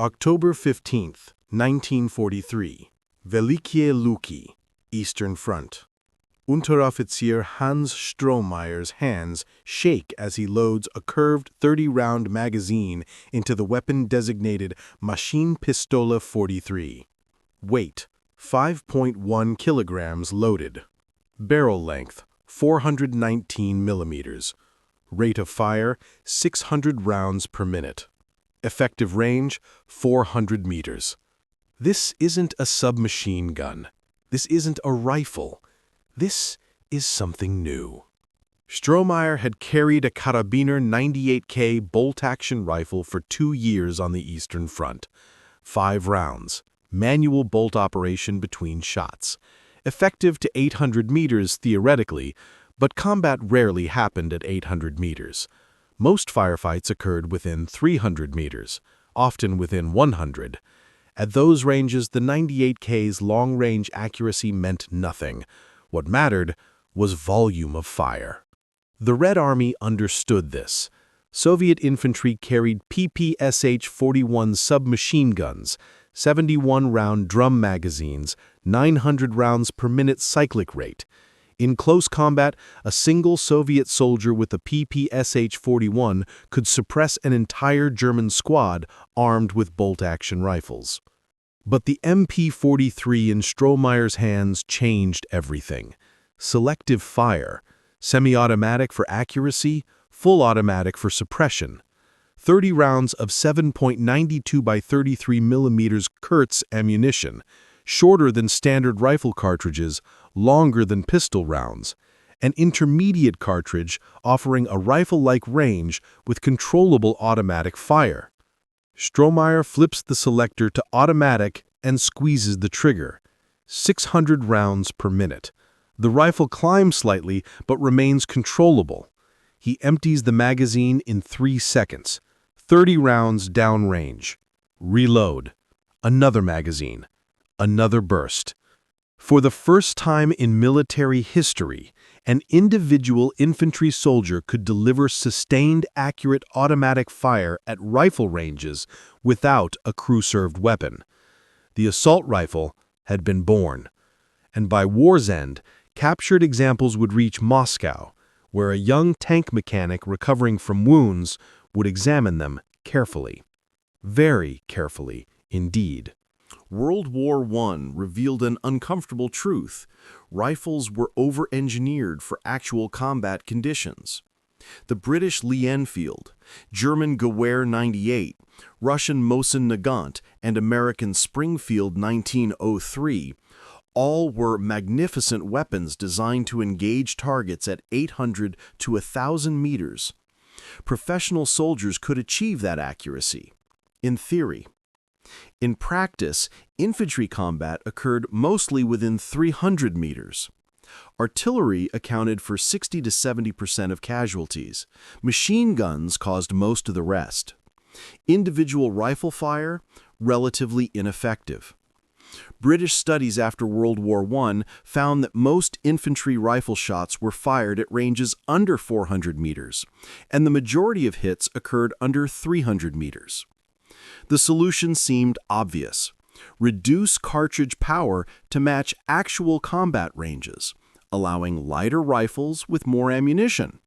October 15th, 1943. Velikie Luki, Eastern Front. Unteroffizier Hans Strohmeyer's hands shake as he loads a curved 30-round magazine into the weapon designated Maschinenpistole 43. Weight, 5.1 kilograms loaded. Barrel length, 419 millimeters. Rate of fire, 600 rounds per minute. Effective range, 400 meters. This isn't a submachine gun. This isn't a rifle. This is something new. Strohmeyer had carried a Karabiner 98K bolt-action rifle for 2 years on the Eastern Front. 5 rounds, manual bolt operation between shots. Effective to 800 meters theoretically, but combat rarely happened at 800 meters. Most firefights occurred within 300 meters, often within 100. At those ranges, the 98K's long-range accuracy meant nothing. What mattered was volume of fire. The Red Army understood this. Soviet infantry carried PPSH-41 submachine guns, 71-round drum magazines, 900 rounds per minute cyclic rate. In close combat, a single Soviet soldier with a PPSH-41 could suppress an entire German squad armed with bolt-action rifles. But the MP-43 in Strohmeyer's hands changed everything. Selective fire, semi-automatic for accuracy, full automatic for suppression. 30 rounds of 7.92 by 33 millimeters Kurz ammunition, shorter than standard rifle cartridges, longer than pistol rounds. An intermediate cartridge offering a rifle-like range with controllable automatic fire. Strohmeyer flips the selector to automatic and squeezes the trigger. 600 rounds per minute. The rifle climbs slightly but remains controllable. He empties the magazine in 3 seconds. 30 rounds downrange. Reload. Another magazine. Another burst. For the first time in military history, an individual infantry soldier could deliver sustained, accurate automatic fire at rifle ranges without a crew-served weapon. The assault rifle had been born. And by war's end, captured examples would reach Moscow, where a young tank mechanic recovering from wounds would examine them carefully. Very carefully indeed. World War I revealed an uncomfortable truth. Rifles were over-engineered for actual combat conditions. The British Lee Enfield, German Gewehr 98, Russian Mosin Nagant, and American Springfield 1903 all were magnificent weapons designed to engage targets at 800 to 1,000 meters. Professional soldiers could achieve that accuracy, in theory. In practice, infantry combat occurred mostly within 300 meters. Artillery accounted for 60 to 70% of casualties. Machine guns caused most of the rest. Individual rifle fire, relatively ineffective. British studies after World War I found that most infantry rifle shots were fired at ranges under 400 meters, and the majority of hits occurred under 300 meters. The solution seemed obvious. Reduce cartridge power to match actual combat ranges, allowing lighter rifles with more ammunition.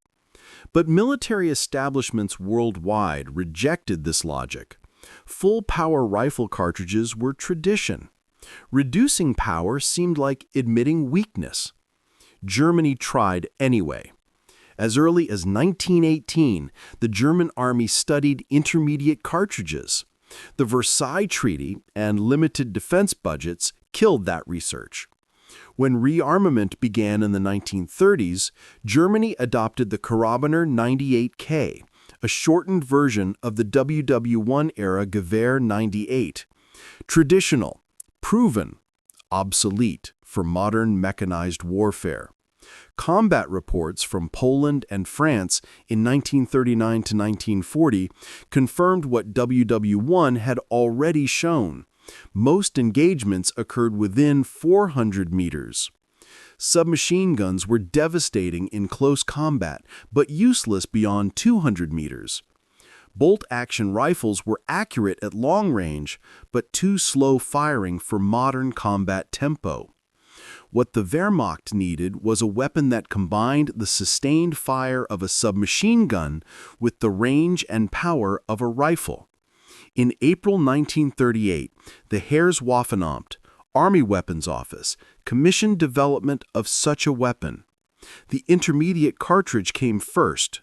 But military establishments worldwide rejected this logic. Full-power rifle cartridges were tradition. Reducing power seemed like admitting weakness. Germany tried anyway. As early as 1918, the German army studied intermediate cartridges. The Versailles Treaty and limited defense budgets killed that research. When rearmament began in the 1930s, Germany adopted the Karabiner 98K, a shortened version of the WW1-era Gewehr 98. Traditional, proven, obsolete for modern mechanized warfare. Combat reports from Poland and France in 1939 to 1940 confirmed what WW1 had already shown. Most engagements occurred within 400 meters. Submachine guns were devastating in close combat, but useless beyond 200 meters. Bolt-action rifles were accurate at long range, but too slow firing for modern combat tempo. What the Wehrmacht needed was a weapon that combined the sustained fire of a submachine gun with the range and power of a rifle. In April 1938, the Heereswaffenamt, Army Weapons Office, commissioned development of such a weapon. The intermediate cartridge came first.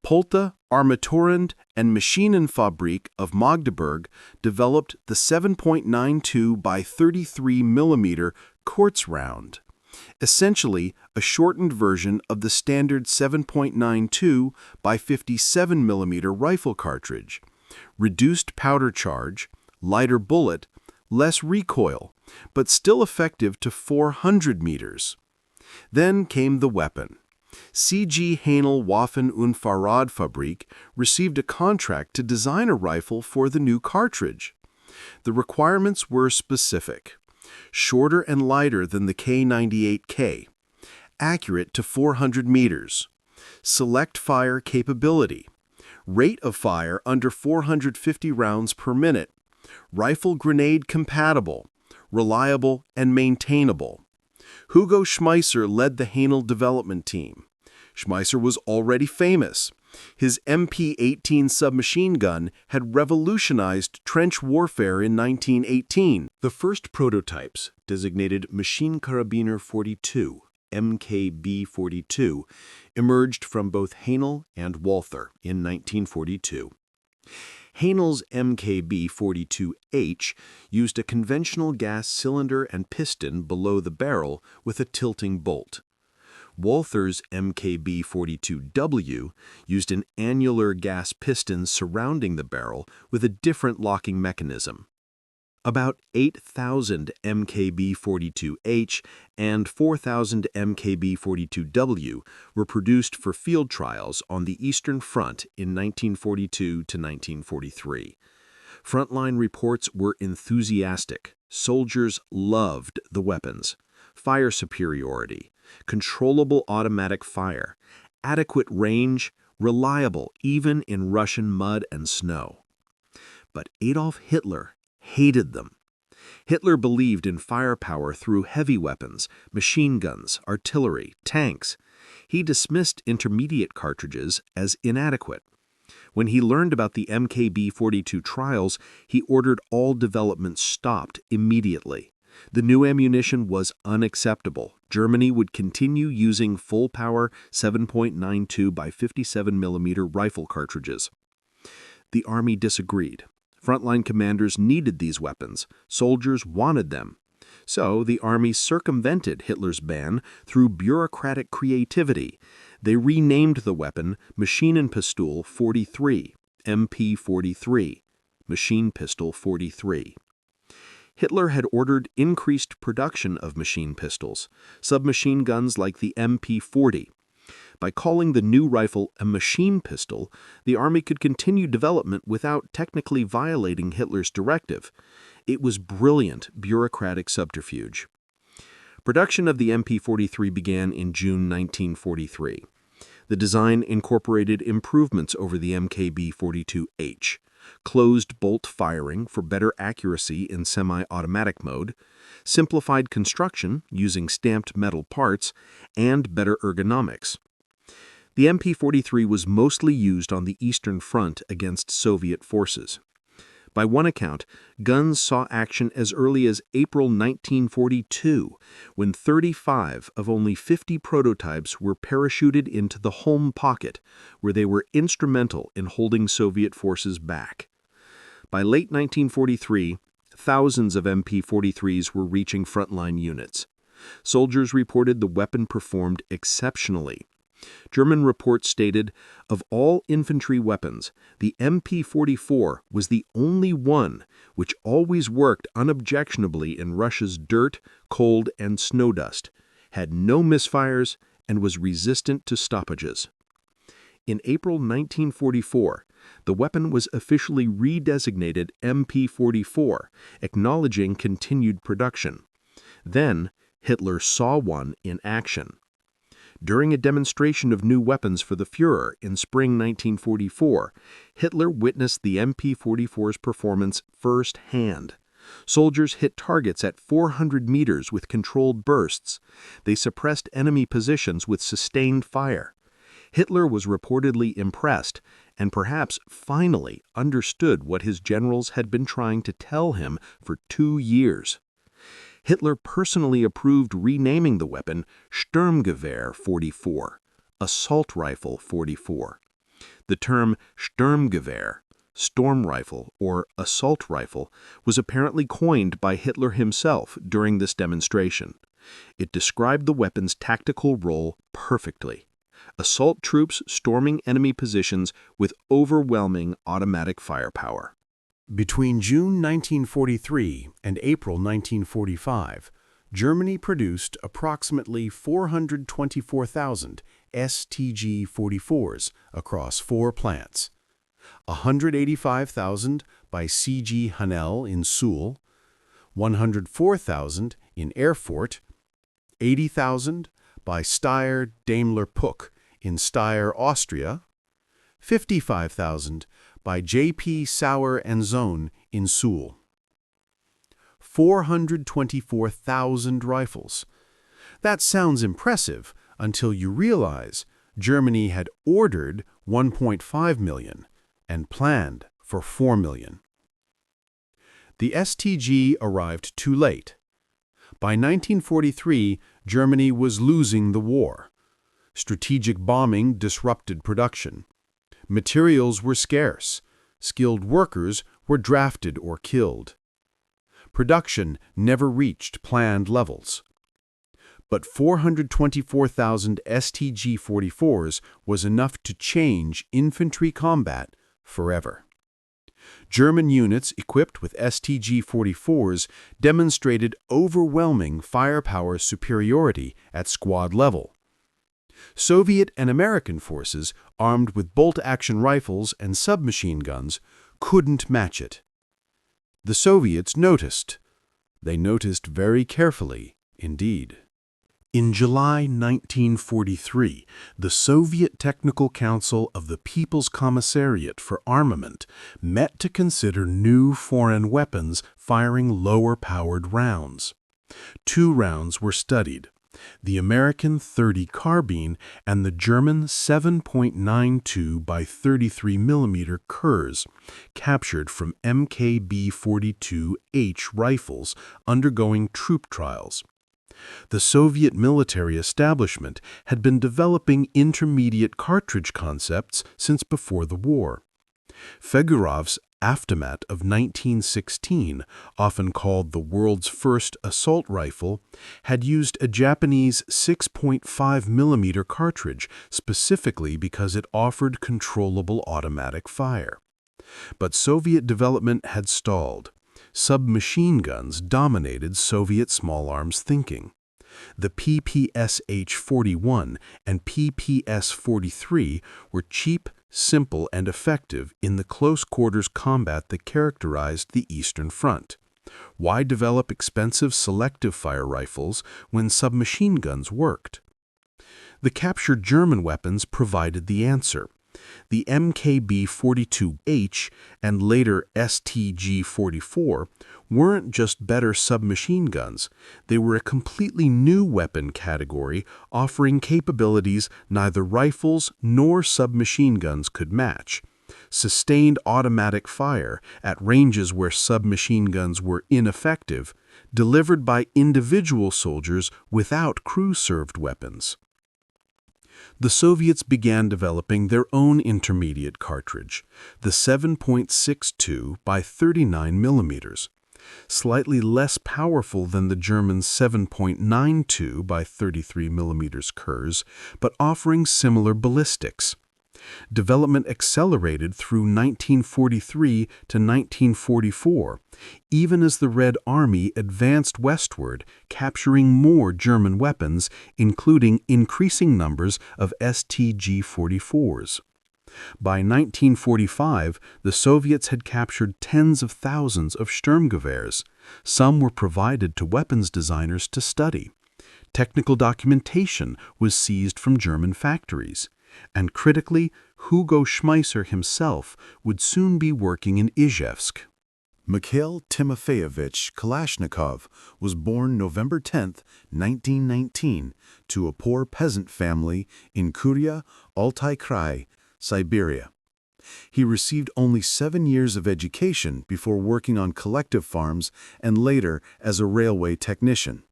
Polta, Armaturen and Maschinenfabrik of Magdeburg developed the 7.92 by 33 mm Kurz round, essentially a shortened version of the standard 7.92 by 57 mm rifle cartridge. Reduced powder charge, lighter bullet, less recoil, but still effective to 400 meters. Then came the weapon. CG Hänel Waffen- und Fahrradfabrik received a contract to design a rifle for the new cartridge. The requirements were specific. Shorter and lighter than the K98K. Accurate to 400 meters. Select fire capability. Rate of fire under 450 rounds per minute. Rifle grenade compatible. Reliable and maintainable. Hugo Schmeisser led the Hänel development team. Schmeisser was already famous. His MP-18 submachine gun had revolutionized trench warfare in 1918. The first prototypes, designated Maschinenkarabiner 42, MKB-42, emerged from both Hänel and Walther in 1942. Hänel's MKB-42H used a conventional gas cylinder and piston below the barrel with a tilting bolt. Walther's MKB-42W used an annular gas piston surrounding the barrel with a different locking mechanism. About 8,000 MKB-42H and 4,000 MKB-42W were produced for field trials on the Eastern Front in 1942 to 1943. Frontline reports were enthusiastic. Soldiers loved the weapons. Fire superiority, controllable automatic fire, adequate range, reliable even in Russian mud and snow. But Adolf Hitler hated them. Hitler believed in firepower through heavy weapons, machine guns, artillery, tanks. He dismissed intermediate cartridges as inadequate. When he learned about the MKB-42 trials, he ordered all development stopped immediately. The new ammunition was unacceptable. Germany would continue using full-power 7.92 by 57 mm rifle cartridges. The Army disagreed. Frontline commanders needed these weapons. Soldiers wanted them. So the Army circumvented Hitler's ban through bureaucratic creativity. They renamed the weapon Maschinenpistole 43, MP-43, Machine Pistol 43. Hitler had ordered increased production of machine pistols, submachine guns like the MP-40. By calling the new rifle a machine pistol, the Army could continue development without technically violating Hitler's directive. It was brilliant bureaucratic subterfuge. Production of the MP-43 began in June 1943. The design incorporated improvements over the MKB-42H, closed bolt firing for better accuracy in semi-automatic mode, simplified construction using stamped metal parts, and better ergonomics. The MP-43 was mostly used on the Eastern Front against Soviet forces. By one account, guns saw action as early as April 1942, when 35 of only 50 prototypes were parachuted into the home pocket, where they were instrumental in holding Soviet forces back. By late 1943, thousands of MP-43s were reaching frontline units. Soldiers reported the weapon performed exceptionally. German reports stated, of all infantry weapons, the MP-44 was the only one which always worked unobjectionably in Russia's dirt, cold, and snow dust, had no misfires, and was resistant to stoppages. In April 1944, the weapon was officially redesignated MP-44, acknowledging continued production. Then, Hitler saw one in action. During a demonstration of new weapons for the Führer in spring 1944, Hitler witnessed the MP-44's performance firsthand. Soldiers hit targets at 400 meters with controlled bursts. They suppressed enemy positions with sustained fire. Hitler was reportedly impressed and perhaps finally understood what his generals had been trying to tell him for 2 years. Hitler personally approved renaming the weapon Sturmgewehr 44, Assault Rifle 44. The term Sturmgewehr, storm rifle or assault rifle, was apparently coined by Hitler himself during this demonstration. It described the weapon's tactical role perfectly. Assault troops storming enemy positions with overwhelming automatic firepower. Between June 1943 and April 1945, Germany produced approximately 424,000 StG-44s across 4 plants. 185,000 by C.G. Hanel in Suhl, 104,000 in Erfurt, 80,000 by Steyr Daimler Puch in Steyr, Austria, 55,000 by J.P. Sauer and Sohn in Suhl. 424,000 rifles. That sounds impressive until you realize Germany had ordered 1.5 million and planned for 4 million. The STG arrived too late. By 1943, Germany was losing the war. Strategic bombing disrupted production. Materials were scarce. Skilled workers were drafted or killed. Production never reached planned levels. But 424,000 StG-44s was enough to change infantry combat forever. German units equipped with StG-44s demonstrated overwhelming firepower superiority at squad level. Soviet and American forces, armed with bolt-action rifles and submachine guns, couldn't match it. The Soviets noticed. They noticed very carefully indeed. In July 1943, the Soviet Technical Council of the People's Commissariat for Armament met to consider new foreign weapons firing lower-powered rounds. 2 rounds were studied: the American .30 carbine and the German 7.92 by 33 mm Kurz, captured from MKB-42H rifles undergoing troop trials. The Soviet military establishment had been developing intermediate cartridge concepts since before the war. Fegurov's Aftermath of 1916, often called the world's first assault rifle, had used a Japanese 6.5 mm cartridge specifically because it offered controllable automatic fire. But Soviet development had stalled. Submachine guns dominated Soviet small arms thinking. The PPSH-41 and PPS-43 were cheap, simple, and effective in the close-quarters combat that characterized the Eastern Front. Why develop expensive selective-fire rifles when submachine guns worked? The captured German weapons provided the answer. The MKB-42H and later StG-44 weren't just better submachine guns. They were a completely new weapon category offering capabilities neither rifles nor submachine guns could match. Sustained automatic fire at ranges where submachine guns were ineffective, delivered by individual soldiers without crew-served weapons. The Soviets began developing their own intermediate cartridge, the 7.62 by 39 mm, slightly less powerful than the German 7.92 by 33 mm Kurz, but offering similar ballistics. Development accelerated through 1943 to 1944, even as the Red Army advanced westward, capturing more German weapons, including increasing numbers of StG-44s. By 1945, the Soviets had captured tens of thousands of Sturmgewehrs. Some were provided to weapons designers to study. Technical documentation was seized from German factories. And critically, Hugo Schmeisser himself would soon be working in Izhevsk. Mikhail Timofeyevich Kalashnikov was born November 10, 1919, to a poor peasant family in Kurya, Altai Krai, Siberia. He received only 7 years of education before working on collective farms and later as a railway technician.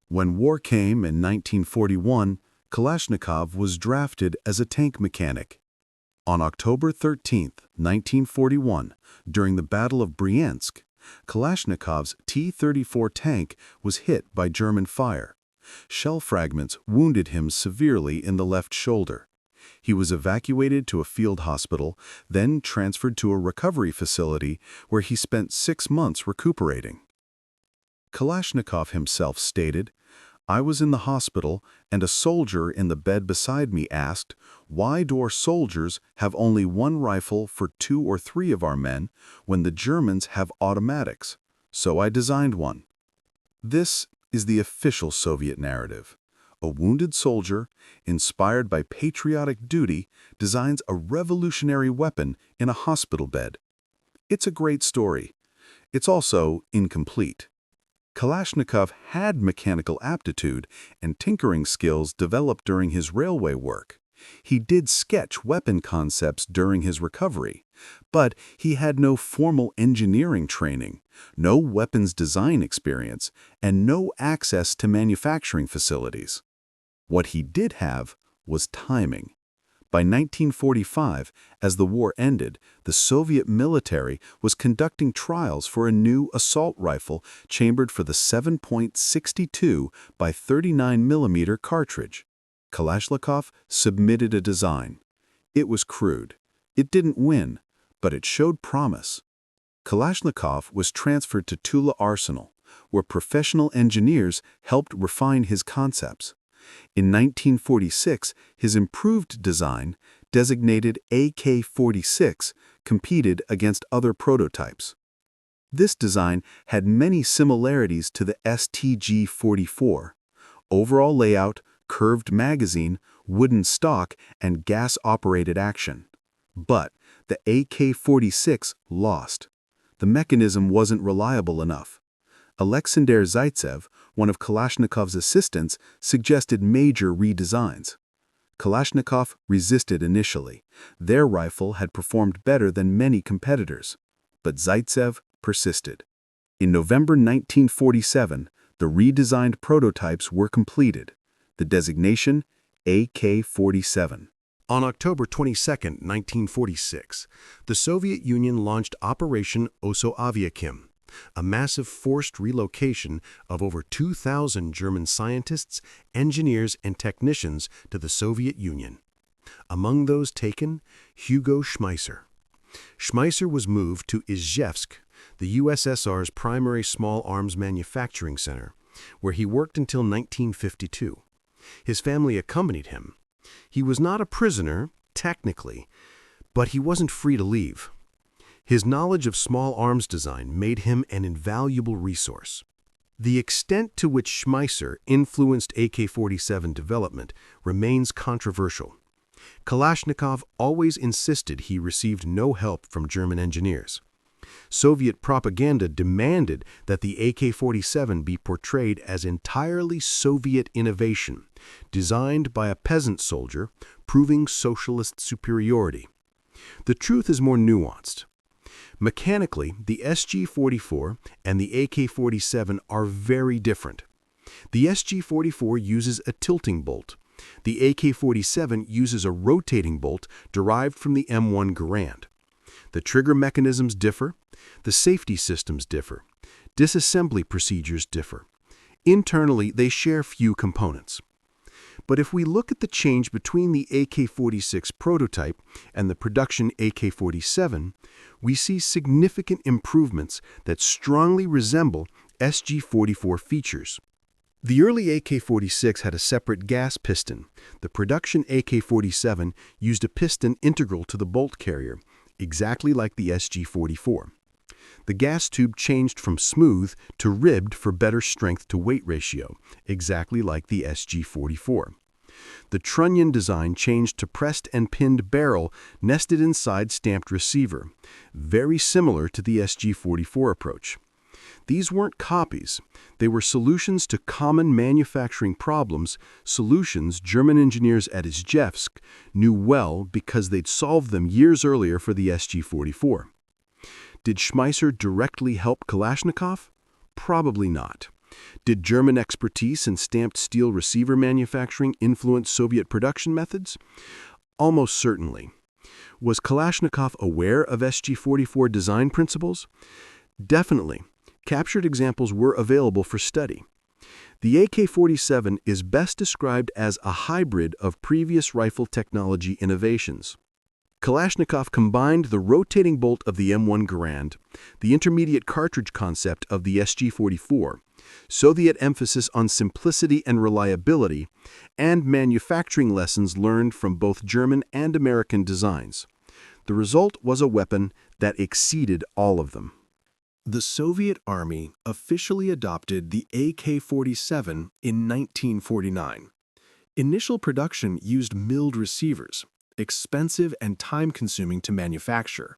When war came in 1941, Kalashnikov was drafted as a tank mechanic. On October 13, 1941, during the Battle of Bryansk, Kalashnikov's T-34 tank was hit by German fire. Shell fragments wounded him severely in the left shoulder. He was evacuated to a field hospital, then transferred to a recovery facility where he spent 6 months recuperating. Kalashnikov himself stated, "I was in the hospital, and a soldier in the bed beside me asked, 'Why do our soldiers have only one rifle for 2 or 3 of our men when the Germans have automatics?' So I designed one." This is the official Soviet narrative. A wounded soldier, inspired by patriotic duty, designs a revolutionary weapon in a hospital bed. It's a great story. It's also incomplete. Kalashnikov had mechanical aptitude and tinkering skills developed during his railway work. He did sketch weapon concepts during his recovery, but he had no formal engineering training, no weapons design experience, and no access to manufacturing facilities. What he did have was timing. By 1945, as the war ended, the Soviet military was conducting trials for a new assault rifle chambered for the 7.62 by 39 mm cartridge. Kalashnikov submitted a design. It was crude. It didn't win, but it showed promise. Kalashnikov was transferred to Tula Arsenal, where professional engineers helped refine his concepts. In 1946, his improved design, designated AK-47, competed against other prototypes. This design had many similarities to the StG-44. Overall layout, curved magazine, wooden stock, and gas-operated action. But the AK-47 lost. The mechanism wasn't reliable enough. Alexander Zaitsev, one of Kalashnikov's assistants, suggested major redesigns. Kalashnikov resisted initially. Their rifle had performed better than many competitors. But Zaitsev persisted. In November 1947, the redesigned prototypes were completed. The designation, AK-47. On October 22, 1946, the Soviet Union launched Operation Oso-Aviakim, a massive forced relocation of over 2,000 German scientists, engineers, and technicians to the Soviet Union. Among those taken, Hugo Schmeisser. Schmeisser was moved to Izhevsk, the USSR's primary small arms manufacturing center, where he worked until 1952. His family accompanied him. He was not a prisoner, technically, but he wasn't free to leave. His knowledge of small arms design made him an invaluable resource. The extent to which Schmeisser influenced AK-47 development remains controversial. Kalashnikov always insisted he received no help from German engineers. Soviet propaganda demanded that the AK-47 be portrayed as entirely Soviet innovation, designed by a peasant soldier, proving socialist superiority. The truth is more nuanced. Mechanically, the SG-44 and the AK-47 are very different. The SG-44 uses a tilting bolt. The AK-47 uses a rotating bolt derived from the M1 Garand. The trigger mechanisms differ. The safety systems differ. Disassembly procedures differ. Internally, they share few components. But if we look at the change between the AK-46 prototype and the production AK-47, we see significant improvements that strongly resemble SG-44 features. The early AK-46 had a separate gas piston. The production AK-47 used a piston integral to the bolt carrier, exactly like the SG-44. The gas tube changed from smooth to ribbed for better strength-to-weight ratio, exactly like the SG-44. The trunnion design changed to pressed and pinned barrel nested inside stamped receiver, very similar to the SG-44 approach. These weren't copies. They were solutions to common manufacturing problems, solutions German engineers at Izhevsk knew well because they'd solved them years earlier for the SG-44. Did Schmeisser directly help Kalashnikov? Probably not. Did German expertise in stamped steel receiver manufacturing influence Soviet production methods? Almost certainly. Was Kalashnikov aware of SG-44 design principles? Definitely. Captured examples were available for study. The AK-47 is best described as a hybrid of previous rifle technology innovations. Kalashnikov combined the rotating bolt of the M1 Garand, the intermediate cartridge concept of the SG-44, Soviet emphasis on simplicity and reliability, and manufacturing lessons learned from both German and American designs. The result was a weapon that exceeded all of them. The Soviet Army officially adopted the AK-47 in 1949. Initial production used milled receivers, expensive and time-consuming to manufacture.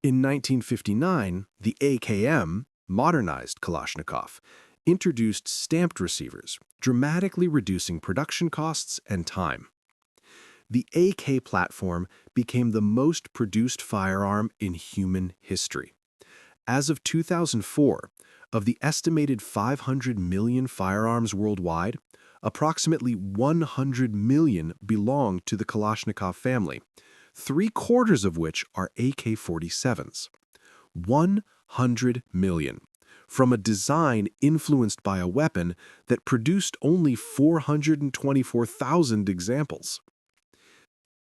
In 1959, the AKM, modernized Kalashnikov, introduced stamped receivers, dramatically reducing production costs and time. The AK platform became the most produced firearm in human history. As of 2004, of the estimated 500 million firearms worldwide, approximately 100 million belong to the Kalashnikov family, 3/4 of which are AK-47s. 100 million, from a design influenced by a weapon that produced only 424,000 examples.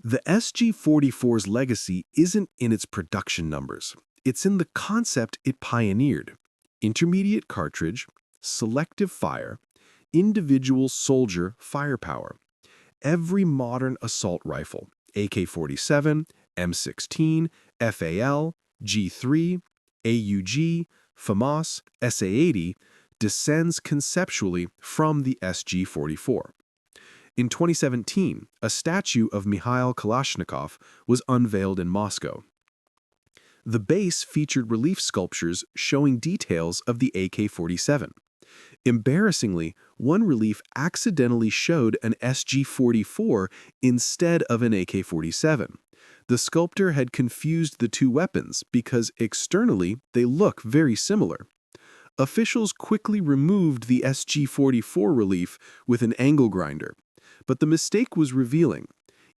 The SG-44's legacy isn't in its production numbers. It's in the concept it pioneered: intermediate cartridge, selective fire, individual soldier firepower. Every modern assault rifle, AK-47, M16, FAL, G3, AUG, FAMAS, SA-80, descends conceptually from the SG-44. In 2017, a statue of Mikhail Kalashnikov was unveiled in Moscow. The base featured relief sculptures showing details of the AK-47. Embarrassingly, one relief accidentally showed an SG-44 instead of an AK-47. The sculptor had confused the two weapons because externally they look very similar. Officials quickly removed the SG-44 relief with an angle grinder, but the mistake was revealing.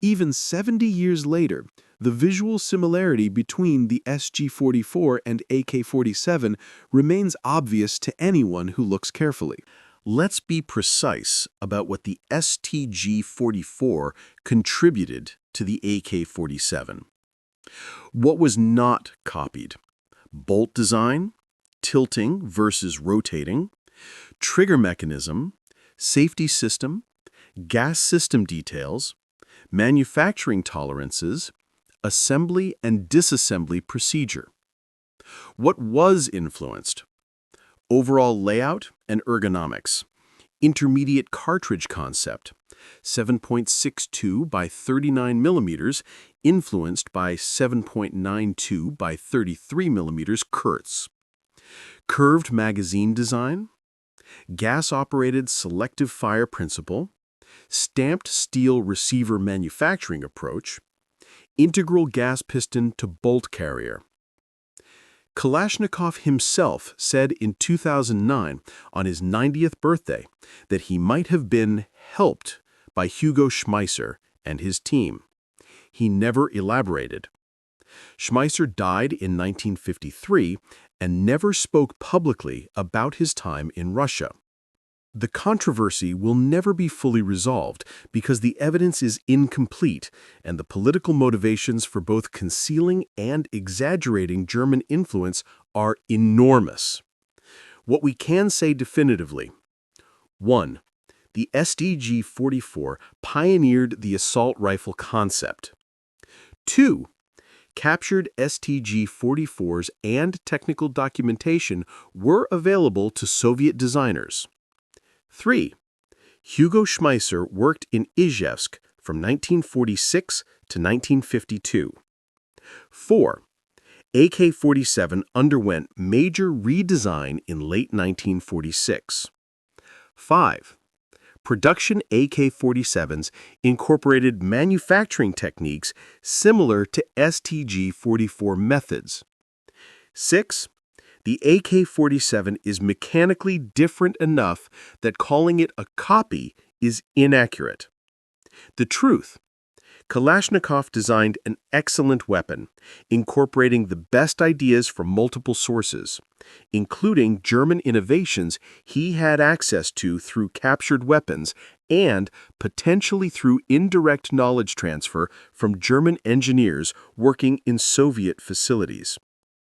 Even 70 years later, the visual similarity between the SG-44 and AK-47 remains obvious to anyone who looks carefully. Let's be precise about what the StG-44 contributed to the AK-47. What was not copied? Bolt design, tilting versus rotating, trigger mechanism, safety system, gas system details, manufacturing tolerances, assembly and disassembly procedure. What was influenced? Overall layout and ergonomics, intermediate cartridge concept, 7.62 by 39 millimeters, influenced by 7.92 by 33 millimeters Kurz. Curved magazine design, gas-operated selective fire principle, stamped steel receiver manufacturing approach, integral gas piston to bolt carrier. Kalashnikov himself said in 2009, on his 90th birthday, that he might have been helped by Hugo Schmeisser and his team. He never elaborated. Schmeisser died in 1953 and never spoke publicly about his time in Russia. The controversy will never be fully resolved because the evidence is incomplete and the political motivations for both concealing and exaggerating German influence are enormous. What we can say definitively: 1. The StG-44 pioneered the assault rifle concept. 2. captured StG-44s and technical documentation were available to Soviet designers. 3. Hugo Schmeisser worked in Izhevsk from 1946 to 1952. 4. AK-47 underwent major redesign in late 1946. 5. Production AK-47s incorporated manufacturing techniques similar to StG-44 methods. 6. The AK-47 is mechanically different enough that calling it a copy is inaccurate. The truth: Kalashnikov designed an excellent weapon, incorporating the best ideas from multiple sources, including German innovations he had access to through captured weapons and potentially through indirect knowledge transfer from German engineers working in Soviet facilities.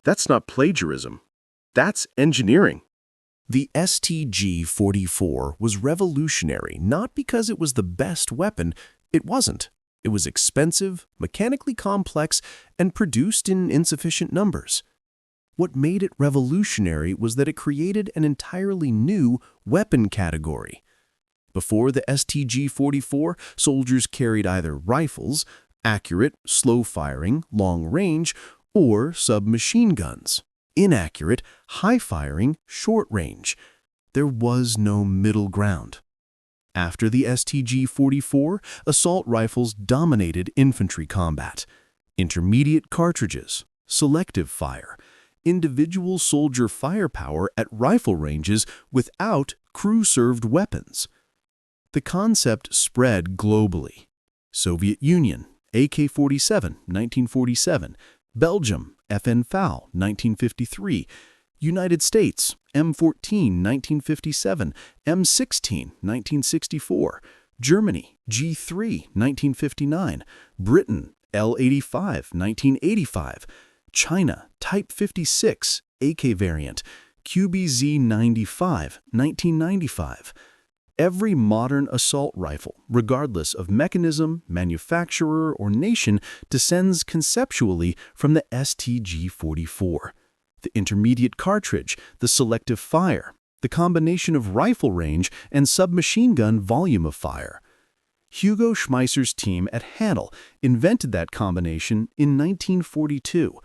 That's not plagiarism. That's engineering. The StG-44 was revolutionary not because it was the best weapon. It wasn't. It was expensive, mechanically complex, and produced in insufficient numbers. What made it revolutionary was that it created an entirely new weapon category. Before the StG-44, soldiers carried either rifles, accurate, slow-firing, long-range, or submachine guns, inaccurate, high-firing, short-range. There was no middle ground. After the StG-44, assault rifles dominated infantry combat. Intermediate cartridges, selective fire, individual soldier firepower at rifle ranges without crew-served weapons. The concept spread globally. Soviet Union, AK-47, 1947. Belgium, FN-FAL, 1953. United States, M14, 1957, M16, 1964, Germany, G3, 1959, Britain, L85, 1985, China, Type 56, AK variant, QBZ-95, 1995. Every modern assault rifle, regardless of mechanism, manufacturer, or nation, descends conceptually from the StG-44. The intermediate cartridge, the selective fire, the combination of rifle range and submachine gun volume of fire. Hugo Schmeisser's team at Hanel invented that combination in 1942.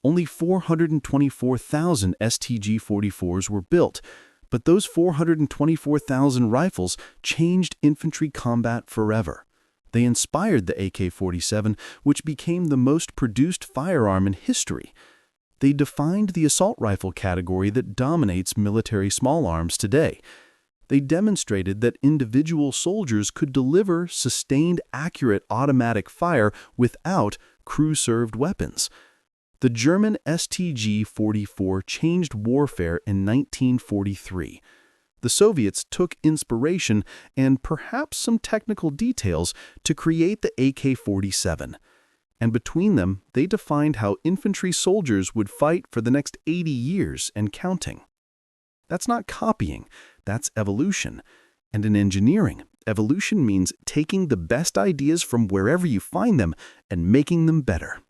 Only 424,000 StG-44s were built, but those 424,000 rifles changed infantry combat forever. They inspired the AK-47, which became the most produced firearm in history. They defined the assault rifle category that dominates military small arms today. They demonstrated that individual soldiers could deliver sustained, accurate automatic fire without crew-served weapons. The German StG-44 changed warfare in 1943. The Soviets took inspiration and perhaps some technical details to create the AK-47. And between them, they defined how infantry soldiers would fight for the next 80 years and counting. That's not copying, that's evolution. And in engineering, evolution means taking the best ideas from wherever you find them and making them better.